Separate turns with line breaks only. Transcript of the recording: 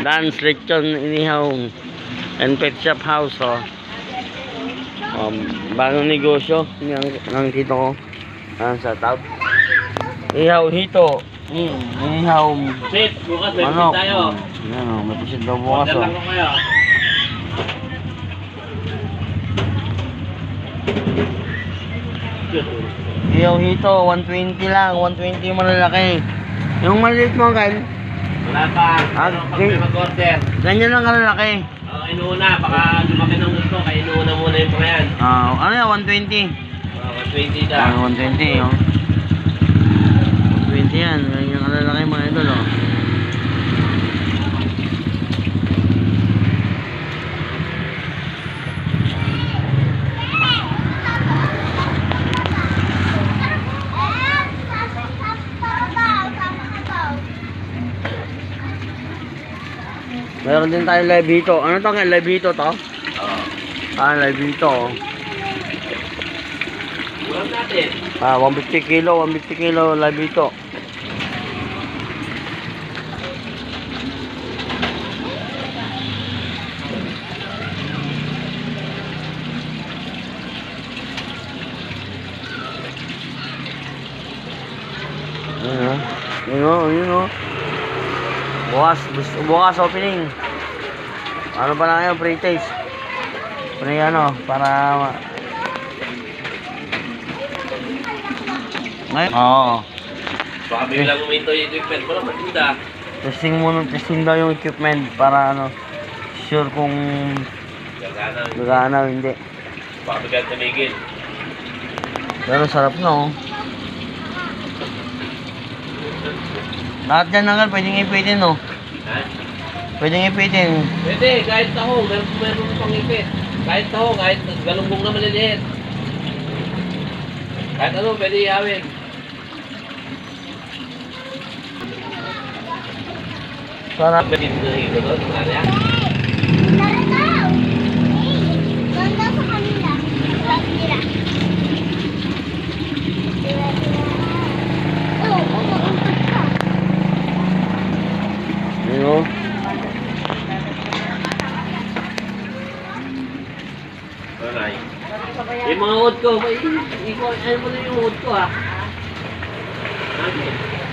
Dance Lechon Inihaw and Pet Shop House, oh. Bagong negosyo ng tito ko. Sa top. Ihaw hito. Inihaw.
Sit, bukas may
Manok.
pisit tayo.
Yan, oh, may pisit daw bukas,
Order
oh.
lang ko kayo.
Ihaw hito, 120 lang. 120 yung malalaki. Yung maliit mo, kan?
Wala pa.
Ah,
Pero pag may mag-order.
Ganyan lang kalalaki.
Inuuna, baka lumaki ng gusto. Kaya inuuna muna yung mga yan.
Ano yan, 120?
120 na.
120, oh. 120 yan. Ganyan kalalaki mga idol, oh. Meron din tayo live dito. Ano to nga? Live dito to? Live dito, oh.
Ulam natin.
150 kilo live dito. Yun o. Bukas opening. Ano pa lang yun, pre-taste. Para ngayon. Oo.
Baka biglang uminto yung equipment mo lang, maganda.
Testing daw yung equipment para sure kung gagana o hindi.
Baka biglang tumigil.
Pero sarap na, oh. Lahat dyan nagal, pwedeng ipitin, oh.
Ha?
Pwedeng ipitin.
Pwede, kahit tahong, meron pang ipit. Kahit tahong, kahit galunggong na maliliit. Kahit ano, pwede ihawin.
Sarap.
Pwede dito na ito doon, kaya.
Ano?
Alright. Yung mga wood ko, ano mo na yung wood ko, ha? Okay.